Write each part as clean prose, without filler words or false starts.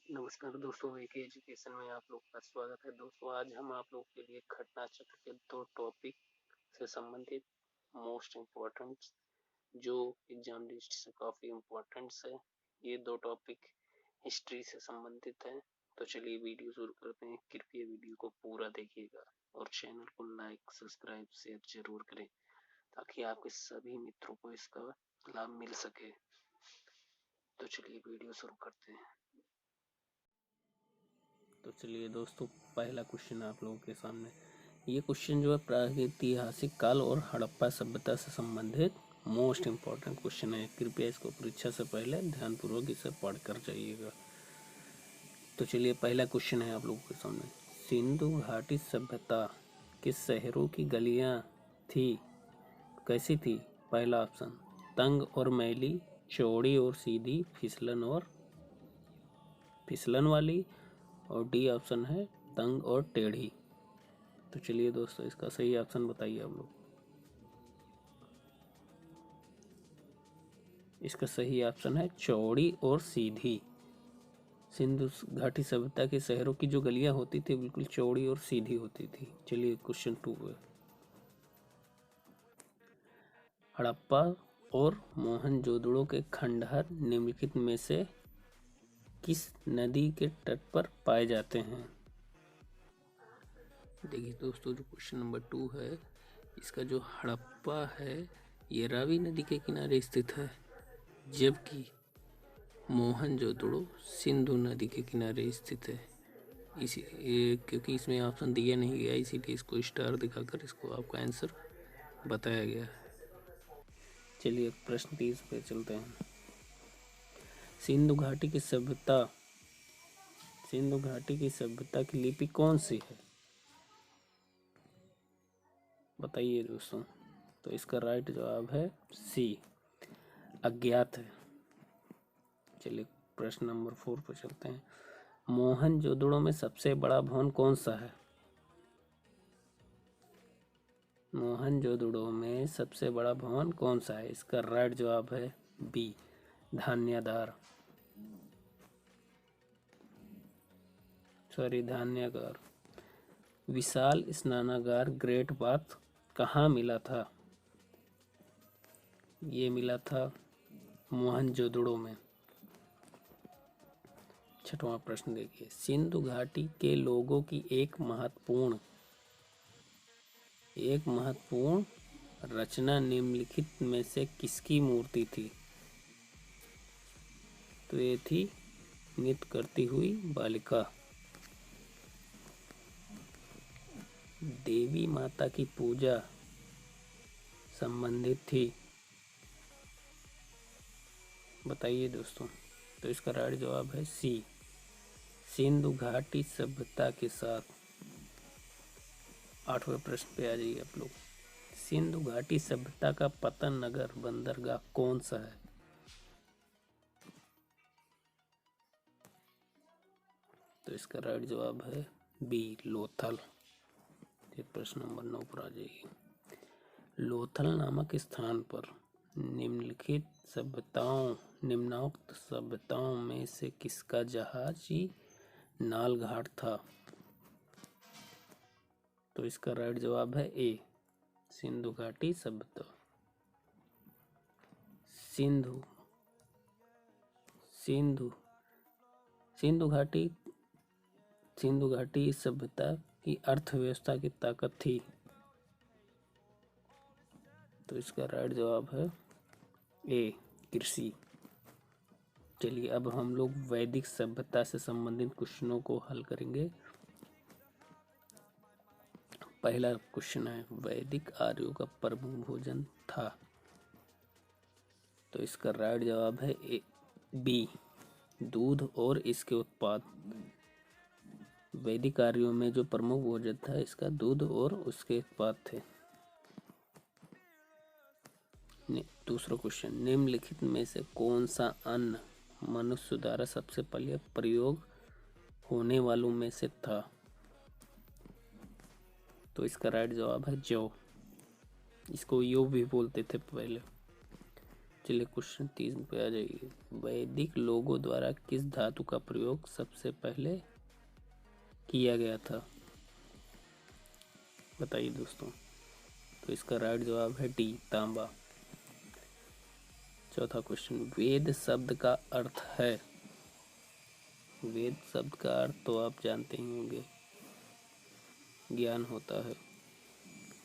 नमस्कार दोस्तों, एक एजुकेशन में आप लोग का स्वागत है। दोस्तों, आज हम आप लोग के लिए घटना चक्र के दो टॉपिक से संबंधित मोस्ट इम्पोर्टेंट जो एग्जाम लिस्ट से काफी इम्पोर्टेंट है, ये दो टॉपिक हिस्ट्री से संबंधित है। तो चलिए वीडियो शुरू करते हैं। कृपया वीडियो को पूरा देखिएगा और चैनल को लाइक, सब्सक्राइब, शेयर जरूर करें ताकि आपके सभी मित्रों को इसका लाभ मिल सके। तो चलिए वीडियो शुरू करते हैं। तो चलिए दोस्तों, पहला क्वेश्चन आप लोगों के सामने। ये क्वेश्चन जो है प्रागैतिहासिक काल और हड़प्पा सभ्यता से संबंधित मोस्ट इम्पोर्टेंट क्वेश्चन है। कृपया इसको परीक्षा से पहले ध्यानपूर्वक इसे पढ़ कर जाइएगा। तो चलिए पहला क्वेश्चन है आप लोगों के सामने। सिंधु घाटी सभ्यता के शहरों की गलियां थी कैसी थी? पहला ऑप्शन तंग और मैली, चौड़ी और सीधी, फिसलन वाली, और डी ऑप्शन है तंग और टेढ़ी। तो चलिए दोस्तों, इसका सही ऑप्शन बताइए आप लोग। इसका सही ऑप्शन है चौड़ी और सीधी। सिंधु घाटी सभ्यता के शहरों की जो गलियां होती थी बिल्कुल चौड़ी और सीधी होती थी। चलिए क्वेश्चन 2 है। हड़प्पा और मोहनजोदड़ो के खंडहर निम्नलिखित में से किस नदी के तट पर पाए जाते हैं? देखिए दोस्तों, जो क्वेश्चन नंबर 2 है, इसका जो हड़प्पा है ये रावी नदी के किनारे स्थित है, जबकि मोहनजोदड़ो सिंधु नदी के किनारे स्थित है। क्योंकि इसमें ऑप्शन दिया नहीं गया, इसीलिए इसको स्टार दिखाकर इसको आपका आंसर बताया गया है। चलिए प्रश्न 30 पे चलते हैं। सिंधु घाटी की सभ्यता की लिपि कौन सी है? बताइए दोस्तों। तो इसका राइट जवाब है सी, अज्ञात है। चलिए प्रश्न नंबर 4 पर चलते हैं। मोहनजोदड़ो में सबसे बड़ा भवन कौन सा है? मोहनजोदड़ो में सबसे बड़ा भवन कौन सा है? इसका राइट जवाब है बी, धान्यागार। विशाल स्नानागार ग्रेट बाथ कहाँ मिला था? ये मिला था मोहनजोदड़ो में। छठवां प्रश्न देखिए। सिंधु घाटी के लोगों की एक महत्वपूर्ण रचना निम्नलिखित में से किसकी मूर्ति थी? तो ये थी नृत्य करती हुई बालिका। देवी माता की पूजा संबंधित थी। बताइए दोस्तों। तो इसका राइट जवाब है सी, सिंधु घाटी सभ्यता के साथ। 8वें प्रश्न पे आ जाइए आप लोग। सिंधु घाटी सभ्यता का पतन नगर बंदरगाह कौन सा है? तो इसका राइट जवाब है बी, लोथल। प्रश्न नंबर 9 पर आ जाइए। लोथल नामक स्थान पर निम्नोक्त सभ्यताओं में से किसका जहाजी नाल घाट था? तो इसका राइट जवाब है ए, सिंधु घाटी सभ्यता। सिंधु घाटी सभ्यता की अर्थव्यवस्था की ताकत थी। तो इसका राइट जवाब है ए, कृषि। चलिए अब हम लोग वैदिक सभ्यता से संबंधित क्वेश्चनों को हल करेंगे। पहला क्वेश्चन है, वैदिक आर्यों का प्रमुख भोजन था? तो इसका राइट जवाब है ए, बी, दूध और इसके उत्पाद। वैदिक आर्यों में जो प्रमुख भोजन था इसका दूध और उसके उत्पाद थे। दूसरा क्वेश्चन, निम्नलिखित में से कौन सा अन्न मनुष्य द्वारा सबसे पहले प्रयोग होने वालों में से था? तो इसका राइट जवाब है जौ। इसको यो भी बोलते थे पहले। चलिए क्वेश्चन 3 पे आ जाइए। वैदिक लोगों द्वारा किस धातु का प्रयोग सबसे पहले किया गया था, बताइए दोस्तों। तो इसका राइट जवाब है डी, तांबा। चौथा क्वेश्चन, वेद शब्द का अर्थ है। वेद शब्द का अर्थ तो आप जानते ही होंगे, ज्ञान होता है।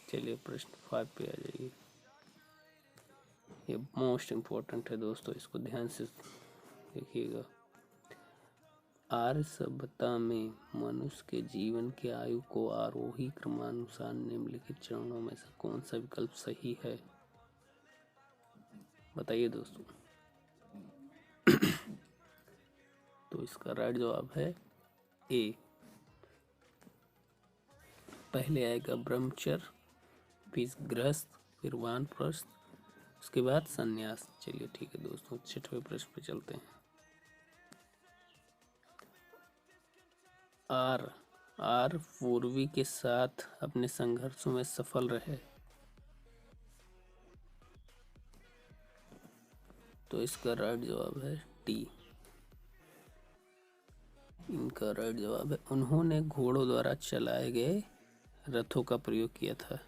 चलिए प्रश्न 5 पे आ जाइए। ये मोस्ट इम्पोर्टेंट है दोस्तों, इसको ध्यान से देखिएगा। आर्य सभ्यता में मनुष्य के जीवन की आयु को आरोही क्रमानुसार निम्नलिखित चरणों में से कौन सा विकल्प सही है, बताइए दोस्तों। तो इसका राइट जवाब है ए। पहले आएगा ब्रह्मचर्य, फिर गृहस्थ, फिर वानप्रस्थ, उसके बाद संन्यास। चलिए ठीक है दोस्तों, 6वें प्रश्न पे चलते हैं। आर पूर्वी के साथ अपने संघर्षों में सफल रहे। तो इसका राइट जवाब है डी। इनका राइट जवाब है उन्होंने घोड़ों द्वारा चलाए गए रथों का प्रयोग किया था।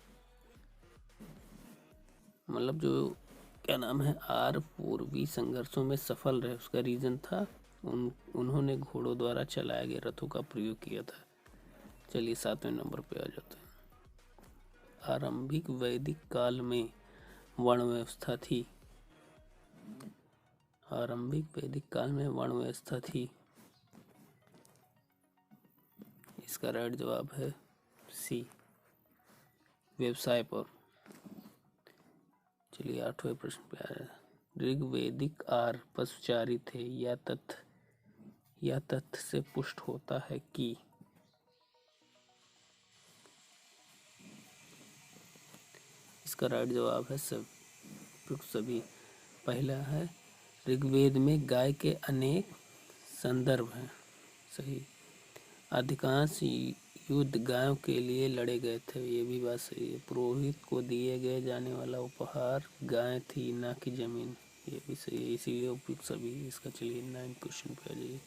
मतलब जो क्या नाम है, आर पूर्वी संघर्षों में सफल रहे, उसका रीजन था उन्होंने घोड़ों द्वारा चलाए गए रथों का प्रयोग किया था। चलिए 7वें नंबर पे आ जाते हैं। आरंभिक वैदिक काल में वर्ण व्यवस्था थी। आरंभिक वैदिक काल में वर्ण व्यवस्था थी। इसका राइट जवाब है सी, व्यवसाय पर। चलिए 8वें प्रश्न पे आ रहा है। ऋग्वेदिक आर पशुचारी थे, या तथ्य से पुष्ट होता है कि। इसका राइट जवाब है सभी। पहला है ऋग्वेद में गाय के अनेक संदर्भ हैं, सही। अधिकांश युद्ध गायों के लिए लड़े गए थे, ये भी बात सही है। पुरोहित को दिए गए जाने वाला उपहार गाय थी, ना कि जमीन, ये भी सही है, इसीलिए उपयुक्त सभी। इसका चलिए 9 क्वेश्चन पे आ जाइए।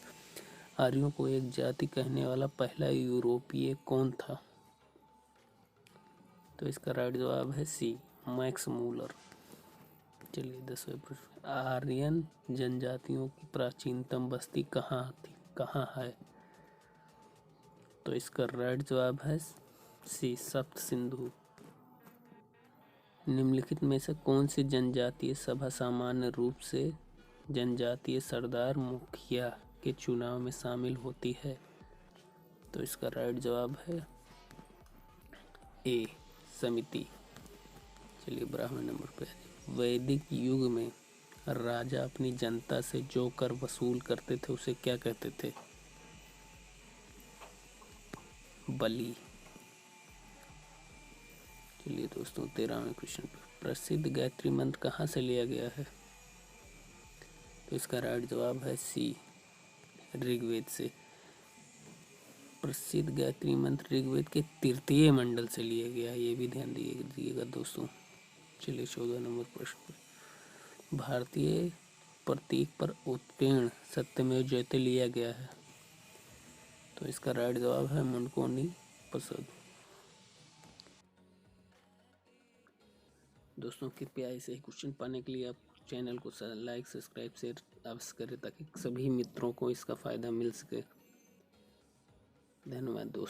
आर्यों को एक जाति कहने वाला पहला यूरोपीय कौन था। तो इसका राइट जवाब है सी, मैक्स मूलर। चलिए 10वें प्रश्न। आर्यन जनजातियों की प्राचीनतम बस्ती कहाँ है। तो इसका राइट जवाब है सी, सप्त सिंधु। निम्नलिखित में से कौन सी जनजातीय सभा सामान्य रूप से जनजातीय सरदार मुखिया के चुनाव में शामिल होती है। तो इसका राइट जवाब है ए, समिति। चलिए 12वें नंबर पे। वैदिक युग में राजा अपनी जनता से जो कर वसूल करते थे उसे क्या कहते थे, बलि। चलिए दोस्तों 13वें क्वेश्चन पे। प्रसिद्ध गायत्री मंत्र कहाँ से लिया गया है। तो इसका राइट जवाब है सी, ऋग्वेद से। प्रसिद्ध गायत्री मंत्र ऋग्वेद के 3 मंडल से लिया गया है, ये भी ध्यान दीजिएगा दोस्तों। चलिए 14 नंबर प्रश्न। भारतीय प्रतीक पर उत्कीर्ण सत्यमेव जयते लिया गया है। तो इसका राइट जवाब है मुंडकोनी प्रसाद। दोस्तों कृपया ऐसे ही क्वेश्चन पाने के लिए आप चैनल को लाइक, सब्सक्राइब, शेयर अवश्य करें ताकि सभी मित्रों को इसका फ़ायदा मिल सके। धन्यवाद दोस्तों।